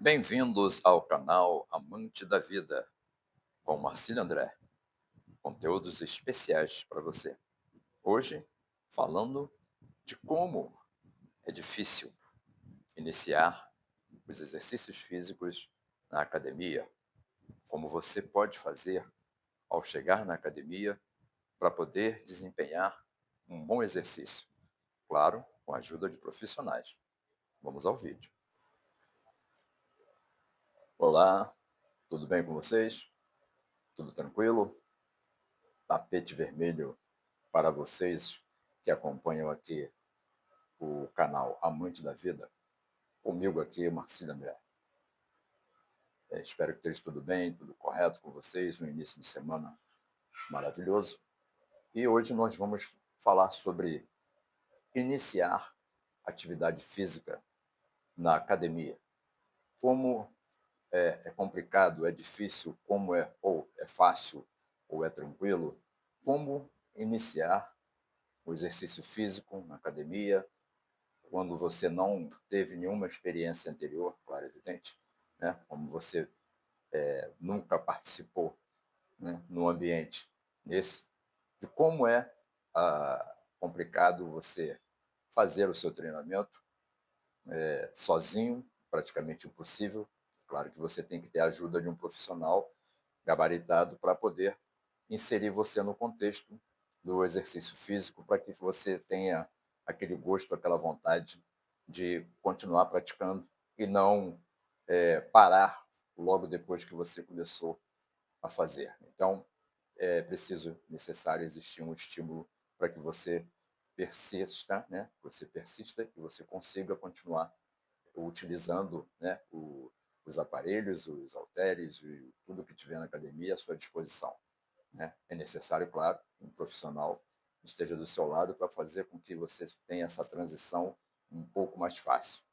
Bem-vindos ao canal Amante da Vida, com Marcílio André. Conteúdos especiais para você. Hoje, falando de como é difícil iniciar os exercícios físicos na academia, como você pode fazer ao chegar na academia para poder desempenhar um bom exercício. Claro, com a ajuda de profissionais. Vamos ao vídeo. Olá, tudo bem com vocês? Tudo tranquilo? Tapete vermelho para vocês que acompanham aqui o canal Amante da Vida, comigo aqui, Marcílio André. Espero que esteja tudo bem, tudo correto com vocês, um início de semana maravilhoso. E hoje nós vamos falar sobre iniciar atividade física na academia. Como é complicado, é difícil, como é ou é fácil ou é tranquilo, como iniciar o exercício físico na academia, quando você não teve nenhuma experiência anterior, claro, evidente, né? Como você nunca participou, né, no ambiente nesse, de como é complicado você fazer o seu treinamento sozinho, praticamente impossível. Claro que você tem que ter a ajuda de um profissional gabaritado para poder inserir você no contexto do exercício físico, para que você tenha aquele gosto, aquela vontade de continuar praticando e não parar logo depois que você começou a fazer. Então, é preciso, necessário existir um estímulo para que você persista, né? Você persista e você consiga continuar utilizando, né, os aparelhos, os halteres e tudo que tiver na academia à sua disposição, né? É necessário, claro, um profissional que esteja do seu lado para fazer com que você tenha essa transição um pouco mais fácil,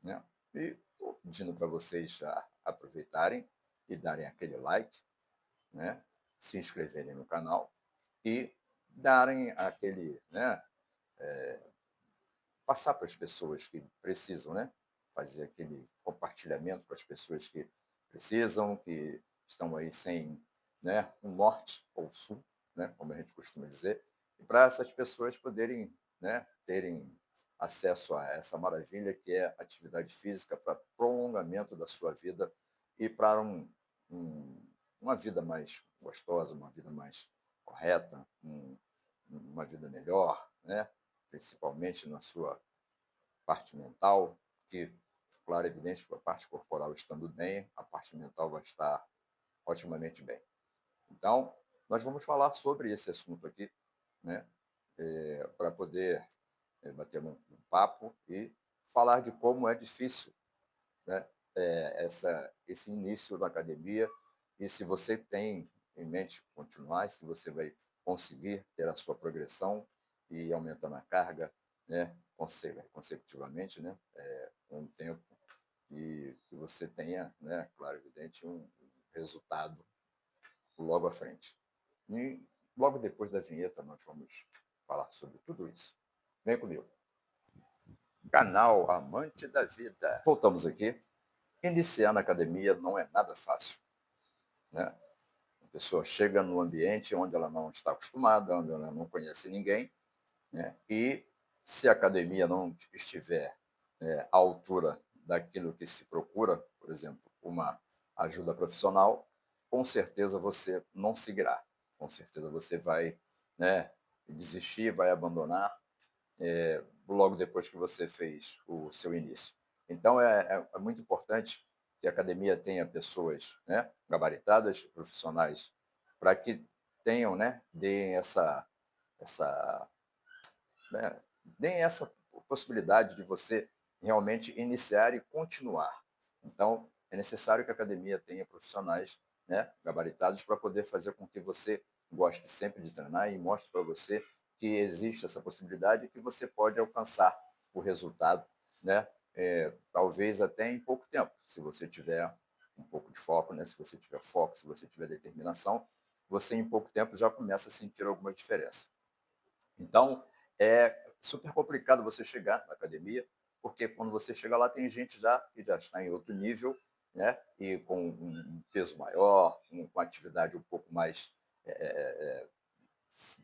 né? E tô pedindo para vocês já aproveitarem e darem aquele like, né? Se inscreverem no canal e darem aquele, né, passar para as pessoas que precisam, né? Fazer aquele compartilhamento para as pessoas que precisam, que estão aí sem, né, um norte ou sul, né, como a gente costuma dizer, e para essas pessoas poderem, né, terem acesso a essa maravilha que é a atividade física para prolongamento da sua vida e para uma vida mais gostosa, uma vida mais correta, uma vida melhor, né? Principalmente na sua parte mental, que, claro, é evidente que a parte corporal estando bem, a parte mental vai estar otimamente bem. Então, nós vamos falar sobre esse assunto aqui, né? Para poder bater um papo e falar de como é difícil, né? Esse início da academia e se você tem em mente continuar, se você vai conseguir ter a sua progressão e aumentando a carga, né, consecutivamente, né, com o tempo, e que você tenha, né, claro, evidente, um resultado logo à frente. E logo depois da vinheta nós vamos falar sobre tudo isso. Vem comigo. Canal Amante da Vida. Voltamos aqui. Iniciar na academia não é nada fácil, né? A pessoa chega no ambiente onde ela não está acostumada, onde ela não conhece ninguém, né? E se a academia não estiver à altura daquilo que se procura, por exemplo, uma ajuda profissional, com certeza você não seguirá. Com certeza você vai, né, desistir, vai abandonar logo depois que você fez o seu início. Então, é muito importante que a academia tenha pessoas, né, gabaritadas, profissionais, para que tenham, né, essa, né, deem essa possibilidade de você realmente iniciar e continuar. Então, é necessário que a academia tenha profissionais, né, gabaritados para poder fazer com que você goste sempre de treinar e mostre para você que existe essa possibilidade e que você pode alcançar o resultado, né, talvez até em pouco tempo, se você tiver um pouco de foco, né, se você tiver foco, se você tiver determinação, você em pouco tempo já começa a sentir alguma diferença. Então, é super complicado você chegar na academia, porque quando você chega lá tem gente já que já está em outro nível, né, e com um peso maior, com atividade um pouco mais,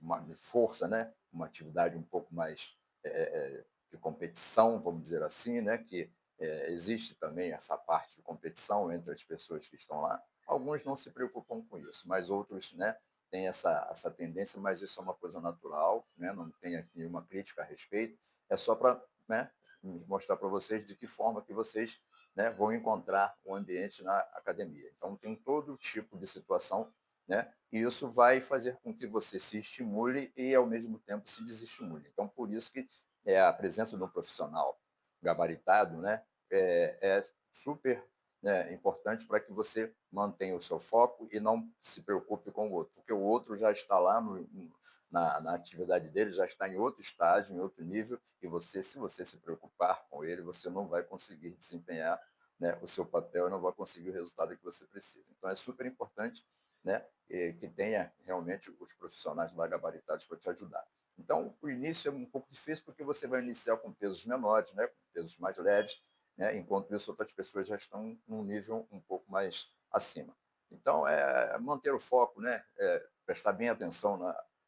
uma força, né, uma atividade um pouco mais, de competição, vamos dizer assim, né, que, existe também essa parte de competição entre as pessoas que estão lá. Alguns não se preocupam com isso, mas outros, né, têm essa tendência, mas isso é uma coisa natural, né, não tem aqui nenhuma crítica a respeito, é só para, né, mostrar para vocês de que forma que vocês, né, vão encontrar o ambiente na academia. Então tem todo tipo de situação, né, e isso vai fazer com que você se estimule e, ao mesmo tempo, se desestimule. Então, por isso que a presença de um profissional gabaritado, né, é super, né, importante para que você mantenha o seu foco e não se preocupe com o outro, porque o outro já está lá na atividade dele, já está em outro estágio, em outro nível, e você, se você se preocupar com ele, você não vai conseguir desempenhar, né, o seu papel e não vai conseguir o resultado que você precisa. Então, é super importante, né, que tenha realmente os profissionais lá gabaritados para te ajudar. Então, o início é um pouco difícil porque você vai iniciar com pesos menores, né, com pesos mais leves, né, enquanto isso outras pessoas já estão num nível um pouco mais acima. Então, é manter o foco, né, prestar bem atenção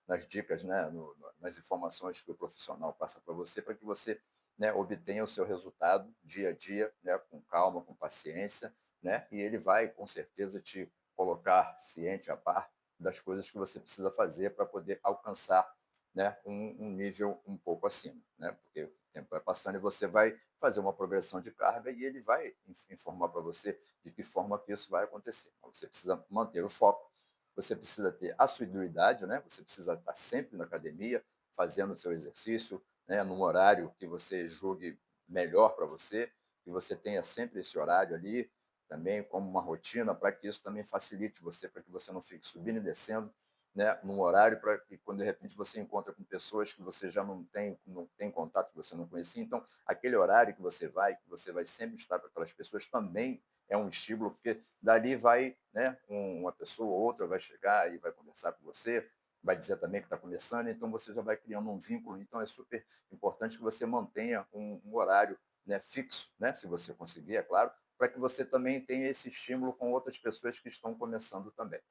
nas dicas, né, nas informações que o profissional passa para você, para que você, né, obtenha o seu resultado dia a dia, né, com calma, com paciência, né, e ele vai, com certeza, te colocar ciente a par das coisas que você precisa fazer para poder alcançar, né, um nível um pouco acima, né, porque o tempo vai passando e você vai fazer uma progressão de carga e ele vai informar para você de que forma que isso vai acontecer. Então, você precisa manter o foco, você precisa ter assiduidade, né, você precisa estar sempre na academia, fazendo o seu exercício, né, num horário que você julgue melhor para você, que você tenha sempre esse horário ali, também como uma rotina, para que isso também facilite você, para que você não fique subindo e descendo, né, num horário para que quando de repente você encontra com pessoas que você já não tem contato, que você não conhecia, então aquele horário que você vai sempre estar com aquelas pessoas também é um estímulo, porque dali vai, né, uma pessoa ou outra vai chegar e vai conversar com você, vai dizer também que está começando, então você já vai criando um vínculo, então é super importante que você mantenha um horário, né, fixo, né, se você conseguir, é claro, para que você também tenha esse estímulo com outras pessoas que estão começando também.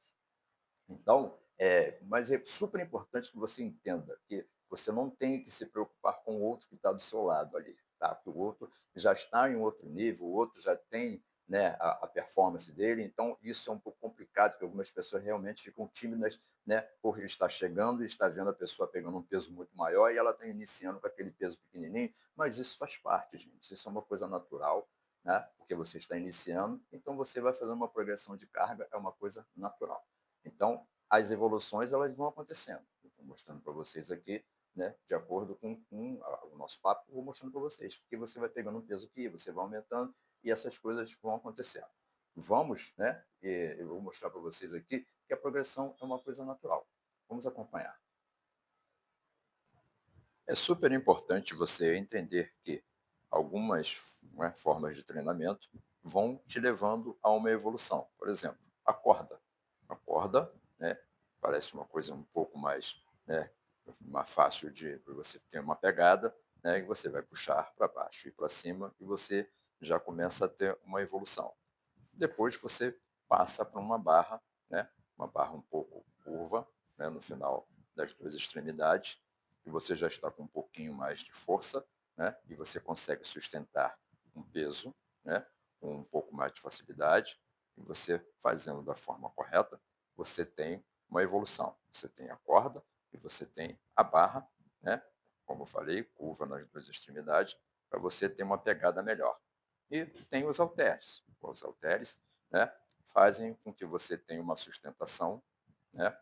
Então, mas é super importante que você entenda que você não tem que se preocupar com o outro que está do seu lado ali, tá? Que o outro já está em outro nível, o outro já tem, né, a performance dele, então isso é um pouco complicado, porque algumas pessoas realmente ficam tímidas, né, por estar chegando e estar vendo a pessoa pegando um peso muito maior e ela está iniciando com aquele peso pequenininho, mas isso faz parte, gente, isso é uma coisa natural, né, porque você está iniciando, então você vai fazer uma progressão de carga, é uma coisa natural. Então, as evoluções elas vão acontecendo. Eu vou mostrando para vocês aqui, né, de acordo com o nosso papo, eu vou mostrando para vocês, porque você vai pegando um peso aqui, você vai aumentando e essas coisas vão acontecendo. Vamos, né? Eu vou mostrar para vocês aqui que a progressão é uma coisa natural. Vamos acompanhar. É super importante você entender que algumas, né, formas de treinamento vão te levando a uma evolução. Por exemplo, a corda. A corda, né, parece uma coisa um pouco mais, né, mais fácil de você ter uma pegada, né, e você vai puxar para baixo e para cima e você já começa a ter uma evolução. Depois você passa para uma barra um pouco curva, né, no final das duas extremidades, e você já está com um pouquinho mais de força, né, e você consegue sustentar um peso, né, com um pouco mais de facilidade, e você fazendo da forma correta, você tem uma evolução. Você tem a corda e você tem a barra, né, como eu falei, curva nas duas extremidades, para você ter uma pegada melhor. E tem os halteres. Os halteres, né, fazem com que você tenha uma sustentação, né,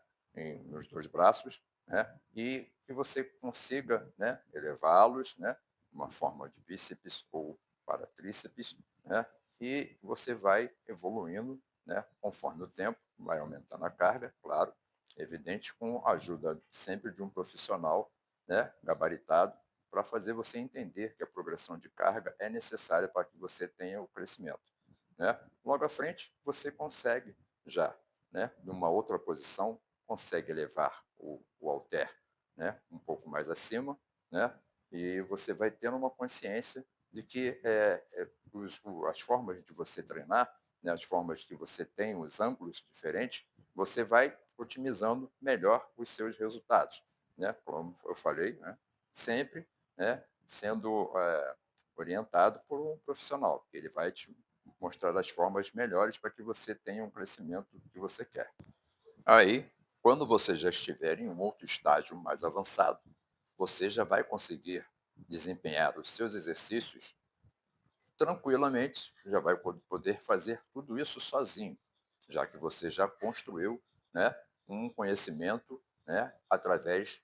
nos dois braços, né, e que você consiga, né, elevá-los, né, uma forma de bíceps ou para tríceps, né, e você vai evoluindo, né, conforme o tempo, vai aumentando a carga, claro, evidente, com a ajuda sempre de um profissional, né, gabaritado, para fazer você entender que a progressão de carga é necessária para que você tenha o crescimento, né? Logo à frente, você consegue já, né, numa outra posição, consegue levar o halter, né, um pouco mais acima, né, e você vai tendo uma consciência de que as formas de você treinar, né, as formas que você tem, os ângulos diferentes, você vai otimizando melhor os seus resultados, né? Como eu falei, né? Sempre, né, sendo orientado por um profissional, que ele vai te mostrar as formas melhores para que você tenha um crescimento que você quer. Aí, quando você já estiver em um outro estágio mais avançado, você já vai conseguir desempenhar os seus exercícios tranquilamente, já vai poder fazer tudo isso sozinho, já que você já construiu, né, um conhecimento, né, através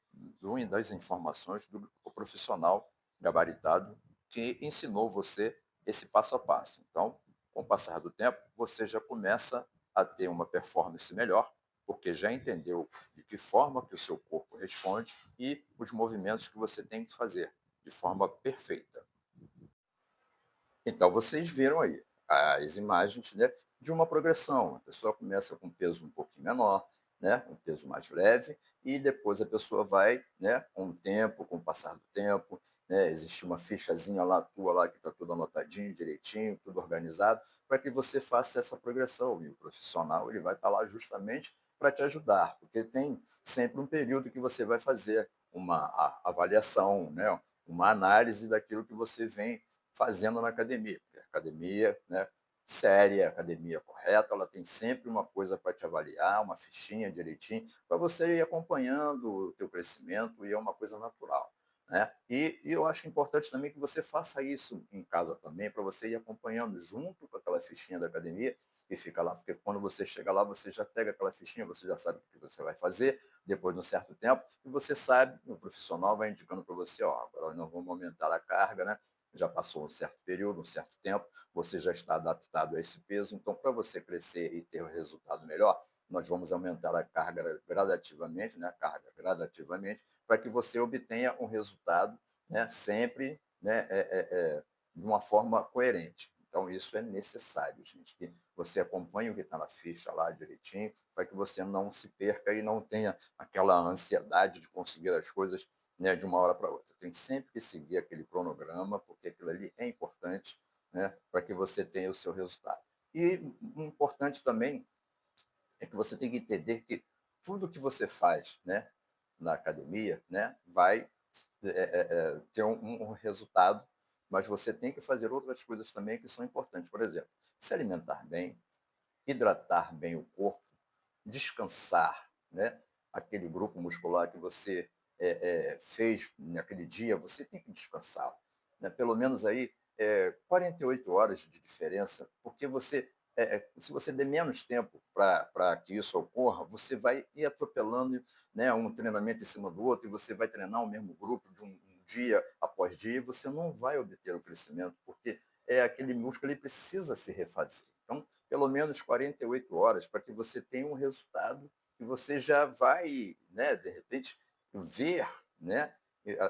das informações do profissional gabaritado que ensinou você esse passo a passo. Então, com o passar do tempo, você já começa a ter uma performance melhor, porque já entendeu de que forma que o seu corpo responde e os movimentos que você tem que fazer de forma perfeita. Então, vocês viram aí as imagens, né, de uma progressão. A pessoa começa com um peso um pouquinho menor, né, um peso mais leve, e depois a pessoa vai, né, com o tempo, com o passar do tempo, né, existe uma fichazinha lá tua lá que está tudo anotadinho, direitinho, tudo organizado, para que você faça essa progressão. E o profissional ele vai estar lá justamente para te ajudar, porque tem sempre um período que você vai fazer uma avaliação, né, uma análise daquilo que você vem fazendo na academia. Porque a academia, né, séria, a academia correta, ela tem sempre uma coisa para te avaliar, uma fichinha direitinho, para você ir acompanhando o teu crescimento e é uma coisa natural. Né? E eu acho importante também que você faça isso em casa também, para você ir acompanhando junto com aquela fichinha da academia que fica lá, porque quando você chega lá, você já pega aquela fichinha, você já sabe o que você vai fazer depois de um certo tempo, e você sabe, o profissional vai indicando para você, ó, agora nós vamos aumentar a carga, né? Já passou um certo período, um certo tempo, você já está adaptado a esse peso, então para você crescer e ter um resultado melhor, nós vamos aumentar a carga gradativamente, né, a carga gradativamente, para que você obtenha um resultado, né, sempre, né, de uma forma coerente. Então, isso é necessário, gente, que você acompanhe o que está na ficha lá direitinho, para que você não se perca e não tenha aquela ansiedade de conseguir as coisas, né, de uma hora para outra. Tem sempre que seguir aquele cronograma, porque aquilo ali é importante, né, para que você tenha o seu resultado. E o importante também é que você tem que entender que tudo que você faz, né, na academia, né, vai ter um resultado, mas você tem que fazer outras coisas também que são importantes. Por exemplo, se alimentar bem, hidratar bem o corpo, descansar, né? Aquele grupo muscular que você fez naquele dia, você tem que descansar, né? Pelo menos aí 48 horas de diferença, porque se você der menos tempo para que isso ocorra, você vai ir atropelando, né, um treinamento em cima do outro, e você vai treinar o mesmo grupo de um dia após dia, e você não vai obter o crescimento, porque aquele músculo ele precisa se refazer. Então, pelo menos 48 horas para que você tenha um resultado que você já vai, né, de repente, ver, né,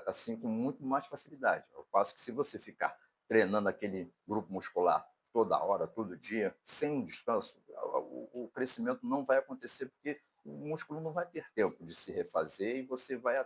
assim, com muito mais facilidade. Ao passo que se você ficar treinando aquele grupo muscular toda hora, todo dia, sem um descanso, o crescimento não vai acontecer porque o músculo não vai ter tempo de se refazer e você vai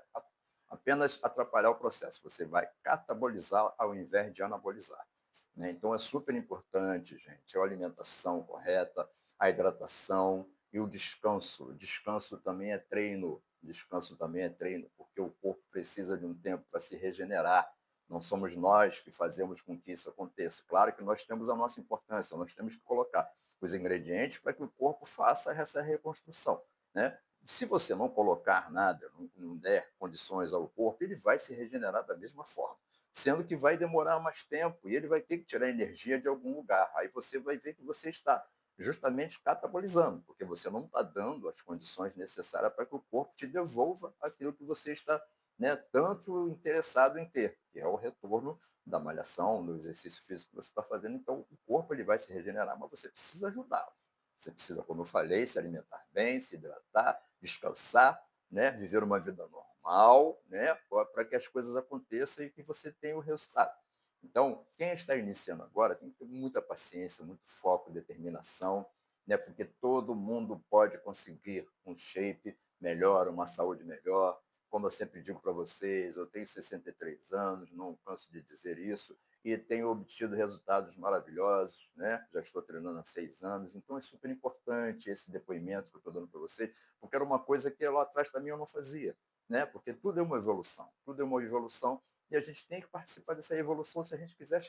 apenas atrapalhar o processo. Você vai catabolizar ao invés de anabolizar. Né? Então é super importante, gente, a alimentação correta, a hidratação e o descanso. O descanso também é treino. Descanso também é treino, porque o corpo precisa de um tempo para se regenerar. Não somos nós que fazemos com que isso aconteça. Claro que nós temos a nossa importância, nós temos que colocar os ingredientes para que o corpo faça essa reconstrução. Né? Se você não colocar nada, não der condições ao corpo, ele vai se regenerar da mesma forma, sendo que vai demorar mais tempo e ele vai ter que tirar energia de algum lugar. Aí você vai ver que você está justamente catabolizando, porque você não está dando as condições necessárias para que o corpo te devolva aquilo que você está, né, tanto interessado em ter, que é o retorno da malhação, do exercício físico que você está fazendo. Então, o corpo ele vai se regenerar, mas você precisa ajudá-lo. Você precisa, como eu falei, se alimentar bem, se hidratar, descansar, né, viver uma vida normal, né, para que as coisas aconteçam e que você tenha o resultado. Então, quem está iniciando agora tem que ter muita paciência, muito foco, determinação, né, porque todo mundo pode conseguir um shape melhor, uma saúde melhor. Como eu sempre digo para vocês, eu tenho 63 anos, não canso de dizer isso, e tenho obtido resultados maravilhosos, né? Já estou treinando há 6 anos, então é super importante esse depoimento que eu estou dando para você, porque era uma coisa que lá atrás também eu não fazia, né? Porque tudo é uma evolução, tudo é uma evolução e a gente tem que participar dessa evolução se a gente quiser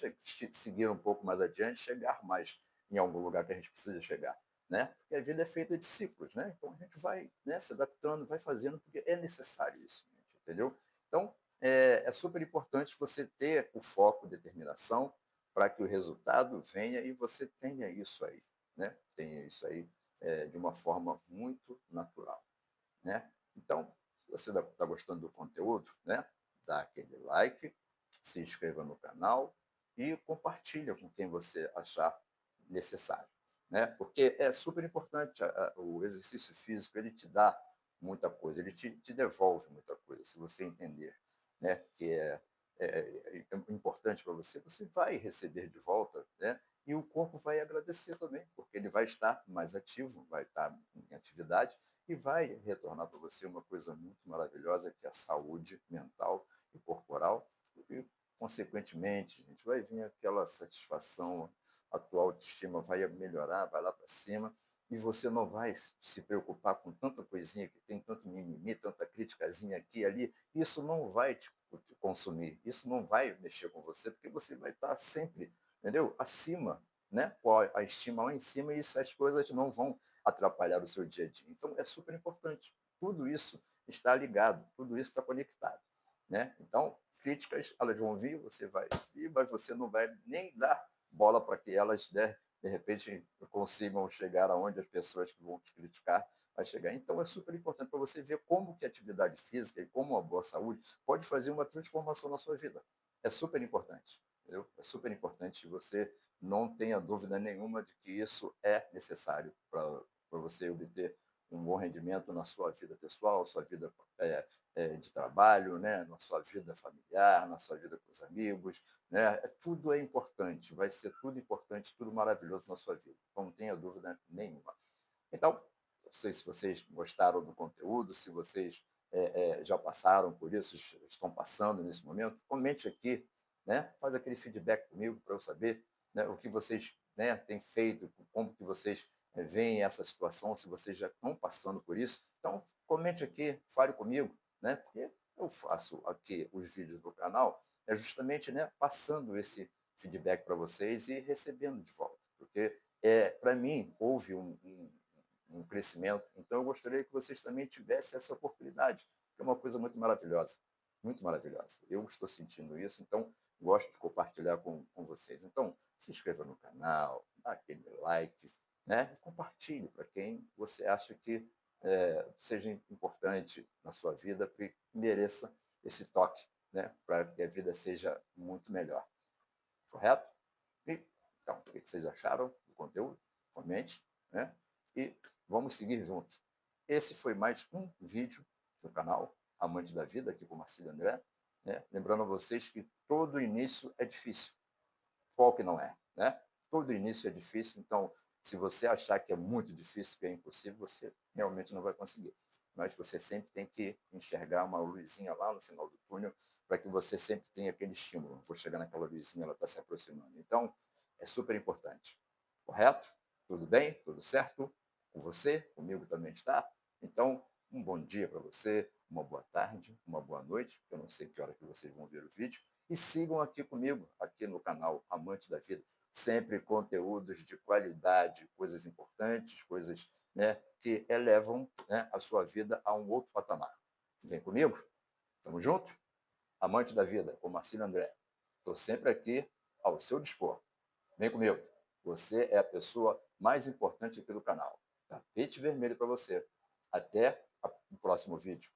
seguir um pouco mais adiante, chegar mais em algum lugar que a gente precisa chegar, né? Porque a vida é feita de ciclos, né? Então a gente vai, né, se adaptando, vai fazendo, porque é necessário isso, gente, entendeu? Então, é super importante você ter o foco, determinação, para que o resultado venha e você tenha isso aí, né? Tenha isso aí de uma forma muito natural, né? Então, se você está gostando do conteúdo, né? Dá aquele like, se inscreva no canal e compartilha com quem você achar necessário, né? Porque é super importante o exercício físico, ele te dá muita coisa, ele te devolve muita coisa, se você entender, né? Que é importante para você, você vai receber de volta, né? E o corpo vai agradecer também, porque ele vai estar mais ativo, vai estar em atividade e vai retornar para você uma coisa muito maravilhosa, que é a saúde mental e corporal. E, consequentemente, a gente vai vir aquela satisfação, a tua autoestima vai melhorar, vai lá para cima, e você não vai se preocupar com tanta coisinha que tem, tanto mimimi, tanta criticazinha aqui e ali. Isso não vai te consumir, isso não vai mexer com você, porque você vai estar sempre, entendeu? Acima, né? Com a estima lá em cima, e essas coisas não vão atrapalhar o seu dia a dia. Então, é super importante. Tudo isso está ligado, tudo isso está conectado, né? Então, críticas, elas vão vir, você vai vir, mas você não vai nem dar bola para que elas, né, de repente, consigam chegar aonde as pessoas que vão te criticar vai chegar. Então, é super importante para você ver como que a atividade física e como a boa saúde pode fazer uma transformação na sua vida. É super importante, entendeu? É super importante que você não tenha dúvida nenhuma de que isso é necessário para você obter um bom rendimento na sua vida pessoal, sua vida de trabalho, né? Na sua vida familiar, na sua vida com os amigos, né? Tudo é importante, vai ser tudo importante, tudo maravilhoso na sua vida. Então, não tenha dúvida nenhuma. Então, não sei se vocês gostaram do conteúdo, se vocês já passaram por isso, estão passando nesse momento, comente aqui, né? Faz aquele feedback comigo para eu saber, né, o que vocês, né, têm feito, como que vocês veem essa situação, se vocês já estão passando por isso. Então, comente aqui, fale comigo, né? Porque eu faço aqui os vídeos do canal justamente, né, passando esse feedback para vocês e recebendo de volta, porque para mim houve um crescimento. Então, eu gostaria que vocês também tivessem essa oportunidade, que é uma coisa muito maravilhosa, muito maravilhosa. Eu estou sentindo isso, então gosto de compartilhar com vocês. Então, se inscreva no canal, dá aquele like, né? Compartilhe para quem você acha que seja importante na sua vida, que mereça esse toque, né? Para que a vida seja muito melhor. Correto? E, então, o que vocês acharam do conteúdo? Comente, né? E vamos seguir juntos. Esse foi mais um vídeo do canal Amante da Vida, aqui com o Marcílio André, né? Lembrando a vocês que todo início é difícil. Qual que não é, né? Todo início é difícil, então, se você achar que é muito difícil, que é impossível, você realmente não vai conseguir. Mas você sempre tem que enxergar uma luzinha lá no final do túnel, para que você sempre tenha aquele estímulo. Vou chegar naquela luzinha, ela está se aproximando. Então, é super importante. Correto? Tudo bem? Tudo certo? Com você? Comigo também está? Então, um bom dia para você, uma boa tarde, uma boa noite. Eu não sei que hora que vocês vão ver o vídeo. E sigam aqui comigo, aqui no canal Amante da Vida. Sempre conteúdos de qualidade, coisas importantes, coisas, né, que elevam, né, a sua vida a um outro patamar. Vem comigo? Tamo junto? Amante da Vida, com Marcílio André. Estou sempre aqui ao seu dispor. Vem comigo. Você é a pessoa mais importante aqui do canal. Tapete vermelho para você. Até o próximo vídeo.